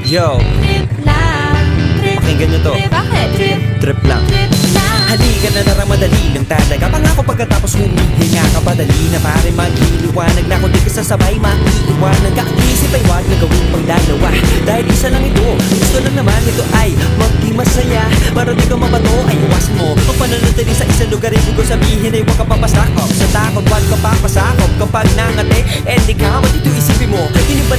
Yo, Trip lang, trip, pakinggan nyo to. trip, bakit? Trip, Trip lang. trip lang. Halika na narang madali lang talaga. Pangako pagkatapos humihinga ka pa. Dali na pare magliliwanag na kung di ka sasabay maiiwanan ka. Ang isip ay wag na gawin pang dalawa. Dahil isa lang ito, gusto lang naman ito ay maging masaya. Para di ka mabato ay iwasan mo ang pananatili sa isang lugar. Ibig ko sabihin ay huwag ka papasakop sa takot, wag ka papasakop. Kapag nangate, di ka matito isipin mo. Yun yung